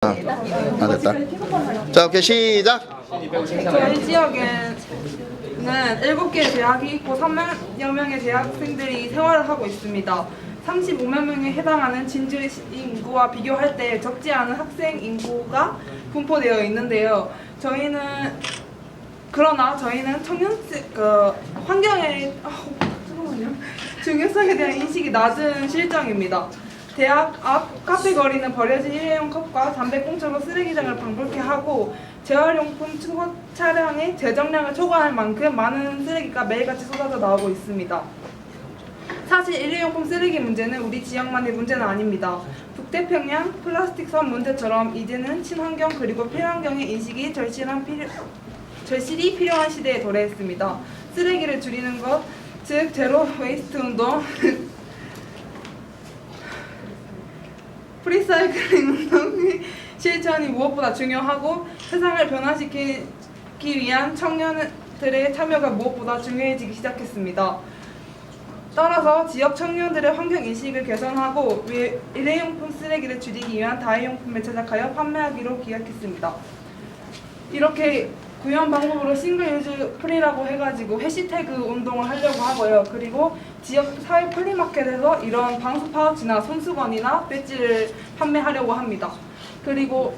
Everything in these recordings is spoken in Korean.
됐다. 자, 오케이, 시작. 저희 지역에는 7개의 대학이 있고 3만여 명의 대학생들이 생활을 하고 있습니다. 35만 명에 해당하는 진주 인구와 비교할 때 적지 않은 학생 인구가 분포되어 있는데요. 그러나 저희는 환경의 중요성에 대한 인식이 낮은 실정입니다. 대학 앞 카페 거리는 버려진 일회용 컵과 담배꽁초로 쓰레기장을 방불케 하고 재활용품 수거 차량의 재정량을 초과할 만큼 많은 쓰레기가 매일같이 쏟아져 나오고 있습니다. 사실 일회용품 쓰레기 문제는 우리 지역만의 문제는 아닙니다. 북태평양 플라스틱 섬 문제처럼 이제는 친환경 그리고 필환경의 인식이 절실히 필요한 시대에 도래했습니다. 쓰레기를 줄이는 것, 즉 제로 웨이스트 운동, 프리사이클링 운동의 실천이 무엇보다 중요하고 세상을 변화시키기 위한 청년들의 참여가 무엇보다 중요해지기 시작했습니다. 따라서 지역 청년들의 환경인식을 개선하고 일회용품 쓰레기를 줄이기 위한 다회용품을 제작하여 판매하기로 기획했습니다. 이렇게 구현 방법으로 싱글 유즈 프리라고 해가지고 해시태그 운동을 하려고 하고요. 그리고 지역 사회 플리마켓에서 이런 방수 파우치나 손수건이나 배지를 판매하려고 합니다. 그리고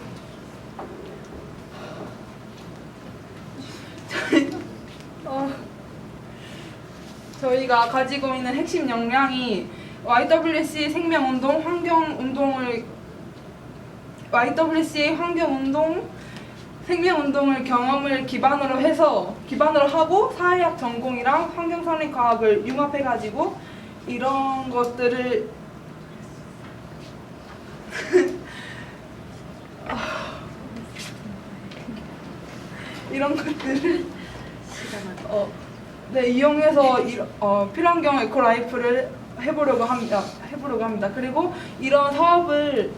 저희가 가지고 있는 핵심 역량이 YWCA 생명운동, 생명운동을 경험을 기반으로 하고 사회학 전공이랑 환경선행과학을 융합해가지고 이런 것들을 이용해서 필환경 에코라이프를 해보려고 합니다. 그리고 이런 사업을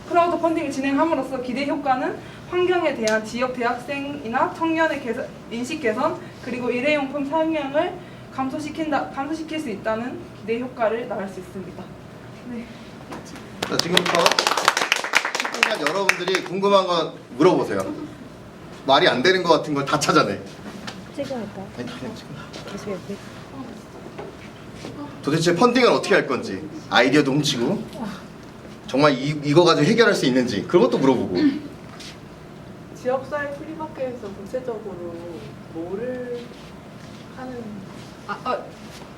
크라우드 펀딩을 진행함으로써 기대 효과는 환경에 대한 지역 대학생이나 청년의 인식 개선, 그리고 일회용품 사용량을 감소시킬 수 있다는 기대 효과를 낳을 수 있습니다. 네. 자, 지금부터 10분간 여러분들이 궁금한 거 물어보세요. 말이 안 되는 거 같은 걸 다 찾아내. 찍어할까? 아니, 그냥 지금. 도대체 펀딩을 어떻게 할 건지, 아이디어도 훔치고, 정말 이거 가지고 해결할 수 있는지 그런 것도 물어보고. 지역사회 플리마켓에서 구체적으로 뭐를 하는?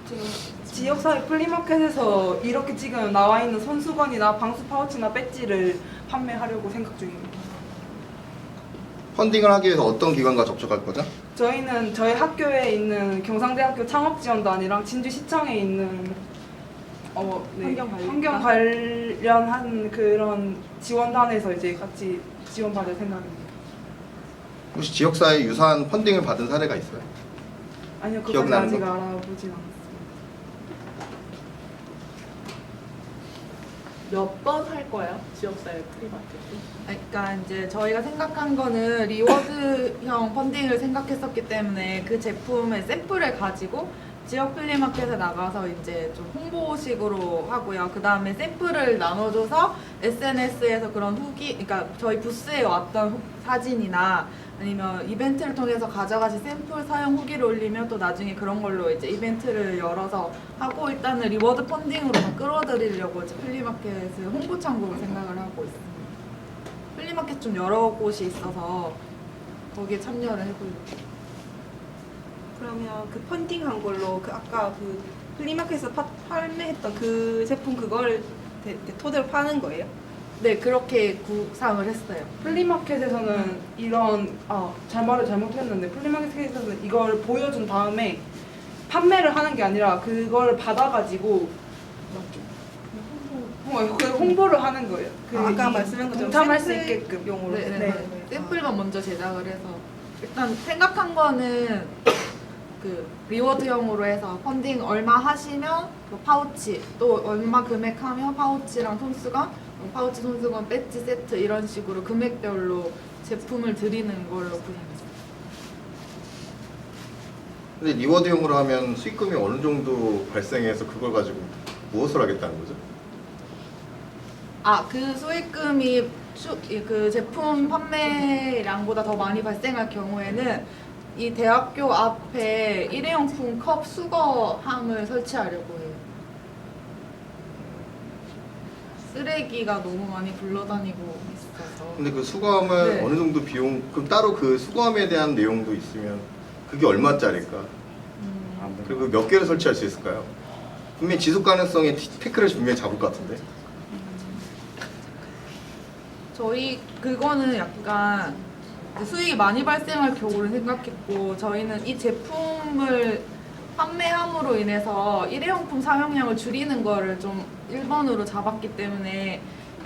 지금 지역사회 플리마켓에서 이렇게 지금 나와 있는 손수건이나 방수 파우치나 배지를 판매하려고 생각 중입니다. 펀딩을 하기 위해서 어떤 기관과 접촉할 거죠? 저희는 저희 학교에 있는 경상대학교 창업지원단이랑 진주시청에 있는 환경 관련한 그런 지원단에서 이제 같이 지원받을 생각입니다. 혹시 지역사회 유사한 펀딩을 받은 사례가 있어요? 아니요, 그까지 기억나는 아직 거? 알아보진 않았습니다. 몇 번 할 거예요? 지역사회 플리마켓이? 그러니까 이제 저희가 생각한 거는 리워드형 펀딩을 생각했었기 때문에 그 제품의 샘플을 가지고 지역 플리마켓에 나가서 이제 좀 홍보식으로 하고요. 그 다음에 샘플을 나눠줘서 SNS에서 그런 후기, 그러니까 저희 부스에 왔던 사진이나 아니면 이벤트를 통해서 가져가신 샘플 사용 후기를 올리면 또 나중에 그런 걸로 이제 이벤트를 열어서 하고 일단은 리워드 펀딩으로 끌어들이려고 이제 플리마켓을 홍보 창구로 생각을 하고 있습니다. 플리마켓 좀 여러 곳이 있어서 거기에 참여를 해보려고. 그러면 그 펀딩한 걸로 아까 그 플리마켓에서 판매했던 그 제품 그걸 토대로 파는 거예요? 네, 그렇게 구상을 했어요. 플리마켓에서는 이런 말을 잘못했는데 플리마켓에서는 이걸 보여준 다음에 판매를 하는 게 아니라 그걸 받아가지고 홍보를 하는 거예요. 아까 말씀한 것처럼 동참할 수 있게끔 용으로. 네. 샘플만 먼저 제작을 해서 일단 생각한 거는 그 리워드형으로 해서 펀딩 얼마 하시면 그 파우치, 또 얼마 금액하면 파우치랑 손수건, 파우치, 손수건, 배지 세트 이런 식으로 금액별로 제품을 드리는 걸로 구상했어요. 근데 리워드용으로 하면 수익금이 어느 정도 발생해서 그걸 가지고 무엇을 하겠다는 거죠? 그 수익금이 그 제품 판매량보다 더 많이 발생할 경우에는 이 대학교 앞에 일회용품 컵 수거함을 설치하려고 해요. 쓰레기가 너무 많이 굴러다니고 있어서. 근데 그 수거함은 네. 어느 정도 비용, 그럼 따로 그 수거함에 대한 내용도 있으면 그게 얼마짜리일까? 그리고 몇 개를 설치할 수 있을까요? 분명히 지속 가능성의 태클을 분명히 잡을 것 같은데. 저희 그거는 약간 수익이 많이 발생할 경우를 생각했고, 저희는 이 제품을 판매함으로 인해서 일회용품 사용량을 줄이는 거를 좀 1번으로 잡았기 때문에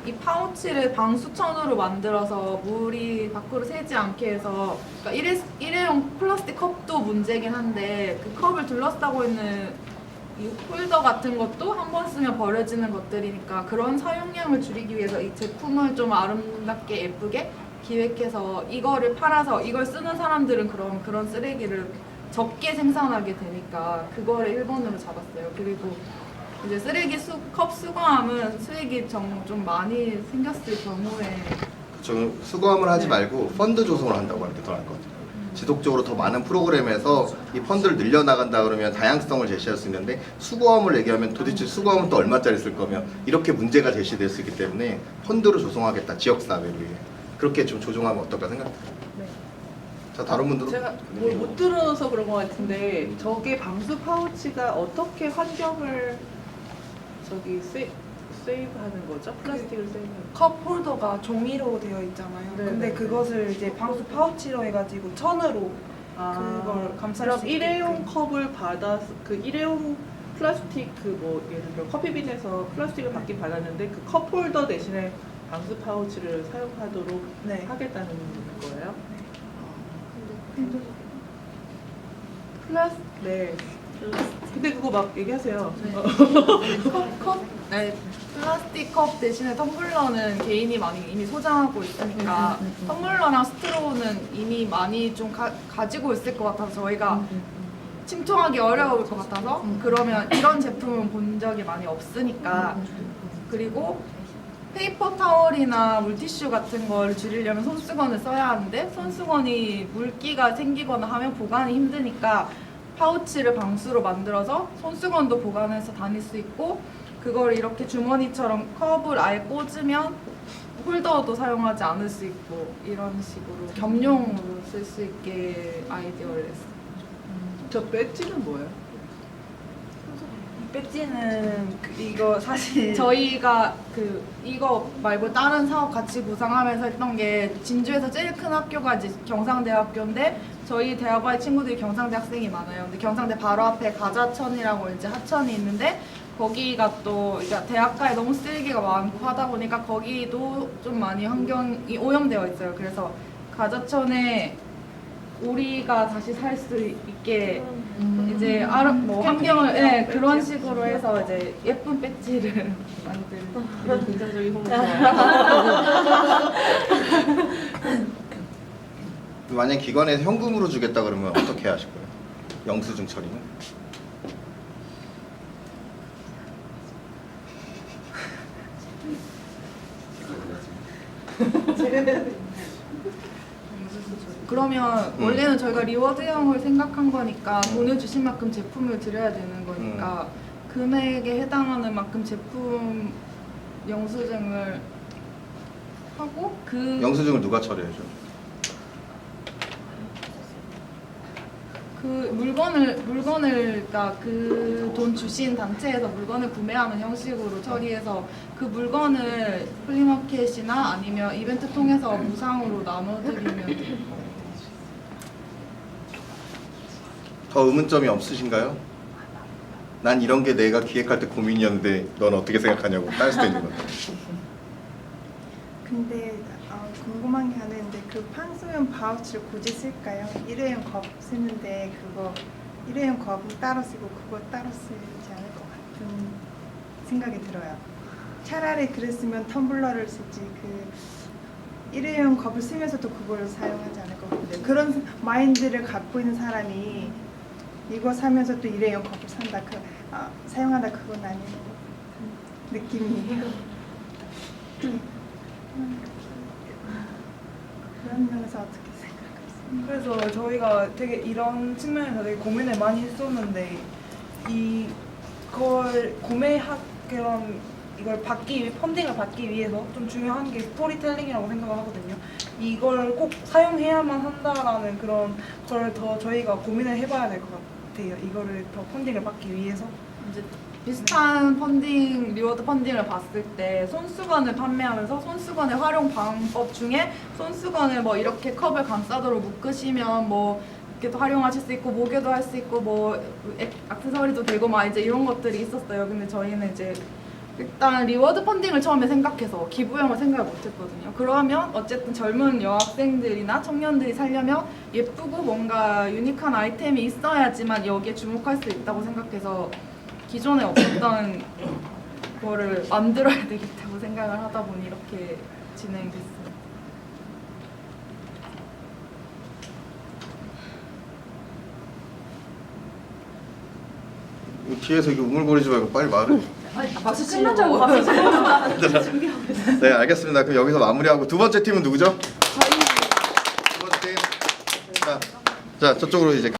이 파우치를 방수천으로 만들어서 물이 밖으로 새지 않게 해서, 그러니까 일회용 플라스틱 컵도 문제긴 한데 그 컵을 둘러싸고 있는 이 홀더 같은 것도 한 번 쓰면 버려지는 것들이니까 그런 사용량을 줄이기 위해서 이 제품을 좀 아름답게 예쁘게 기획해서 이거를 팔아서 이걸 쓰는 사람들은 그런 쓰레기를 적게 생산하게 되니까 그거를 1번으로 잡았어요. 그리고 이제 컵 수거함은 수익이 좀 많이 생겼을 경우에 저 수거함을 하지 네. 말고 펀드 조성을 한다고 하는 게 더 나을 것 같아요. 지속적으로 더 많은 프로그램에서 이 펀드를 늘려나간다 그러면 다양성을 제시할 수 있는데, 수거함을 얘기하면 도대체 수거함은 또 얼마짜리 쓸 거며 이렇게 문제가 제시될 수 있기 때문에 펀드를 조성하겠다, 지역사회를 위해. 그렇게 좀 조정하면 어떨까 생각해요. 네. 자, 다른 분들은? 제가 뭘 못 들어서 그런 것 같은데 저게 방수 파우치가 어떻게 환경을 세이브하는 거죠? 플라스틱을 세이브하는 컵 홀더가 종이로 되어 있잖아요. 네, 근데 네. 그것을 이제 방수 파우치로 해가지고 천으로 그걸 감쌀 그럼 수 일회용 있게끔. 컵을 받아서 그 일회용 플라스틱 예를 들어 커피빈에서 플라스틱을 받긴 받았는데 그 컵 홀더 대신에 방수 파우치를 사용하도록 네. 하겠다는 거예요? 네. 근데 그거 막 얘기하세요. 플라스틱 컵 대신에 텀블러는 개인이 이미 소장하고 있으니까 텀블러랑 스트로우는 이미 많이 좀 가지고 있을 것 같아서 저희가 침투하기 어려울 것 같아서 그러면 이런 제품은 본 적이 많이 없으니까. 그리고 페이퍼 타월이나 물티슈 같은 걸 줄이려면 손수건을 써야 하는데 손수건이 물기가 생기거나 하면 보관이 힘드니까 파우치를 방수로 만들어서 손수건도 보관해서 다닐 수 있고, 그걸 이렇게 주머니처럼 컵을 아예 꽂으면 홀더도 사용하지 않을 수 있고, 이런 식으로 겸용으로 쓸 수 있게 아이디어를 냈어요. 저 배지는 뭐예요? 배지는 이거 사실 저희가 이거 말고 다른 사업 같이 구상하면서 했던 게, 진주에서 제일 큰 학교가 이제 경상대학교인데 저희 대학과의 친구들이 경상대 학생이 많아요. 근데 경상대 바로 앞에 가자천이라고 이제 하천이 있는데 거기가 또 이제 대학가에 너무 쓰레기가 많고 하다 보니까 거기도 좀 많이 환경이 오염되어 있어요. 그래서 가자천에 우리가 다시 살 수 있게 이제 환경을 그런 식으로 해서 이제 예쁜 배지를 만들고. 긍정적인 홍보. 만약 기관에서 현금으로 주겠다 그러면 어떻게 하실 거예요? 영수증 처리는? 그러면 원래는 저희가 리워드형을 생각한 거니까 돈을 주신 만큼 제품을 드려야 되는 거니까 금액에 해당하는 만큼 제품 영수증을 하고 영수증을 누가 처리해줘? 물건을 그러니까 그 돈 주신 단체에서 물건을 구매하는 형식으로 처리해서 그 물건을 플리마켓이나 아니면 이벤트 통해서 무상으로 나눠드리면 돼요. 더 의문점이 없으신가요? 난 이런 게 내가 기획할 때 고민이었는데 넌 어떻게 생각하냐고 딸 수도 있는 건데. 근데 궁금한 게 하나 있는데 그 판소용 파우치를 굳이 쓸까요? 일회용 컵 쓰는데 그거 일회용 컵은 따로 쓰고 그거 따로 쓰지 않을 것 같은 생각이 들어요. 차라리 그랬으면 텀블러를 쓰지 그 일회용 컵을 쓰면서도 그걸 사용하지 않을 것 같은데, 그런 마인드를 갖고 있는 사람이 이거 사면서 또 일회용 컵을 산다 사용한다 그건 아닌 것 같은 느낌이에요. 그런 면에서 어떻게 생각하세요? 그래서 저희가 되게 이런 측면에서 되게 고민을 많이 했었는데 이걸 이걸 펀딩을 받기 위해서 좀 중요한 게 스토리텔링이라고 생각을 하거든요. 이걸 꼭 사용해야만 한다라는 그런 걸 더 저희가 고민을 해봐야 될 것 같아요. 이거를 더 펀딩을 받기 위해서. 이제 비슷한 펀딩, 리워드 펀딩을 봤을 때 손수건을 판매하면서 손수건의 활용 방법 중에 손수건을 뭐 이렇게 컵을 감싸도록 묶으시면 뭐 이렇게도 활용하실 수 있고 목에도 할 수 있고 뭐 액세서리도 되고 막 이제 이런 것들이 있었어요. 근데 저희는 이제 일단 리워드 펀딩을 처음에 생각해서 기부형을 생각을 못했거든요. 그러면 어쨌든 젊은 여학생들이나 청년들이 살려면 예쁘고 뭔가 유니크한 아이템이 있어야지만 여기에 주목할 수 있다고 생각해서 기존에 없었던 거를 만들어야 되겠다고 생각을 하다 보니 이렇게 진행됐습니다. 뒤에서 이렇게 우물거리지 말고 빨리 말을. 박수 끝나자고 가서 네, 알겠습니다. 그럼 여기서 마무리하고 두 번째 팀은 누구죠? 두 번째 팀. 자, 저쪽으로 이제.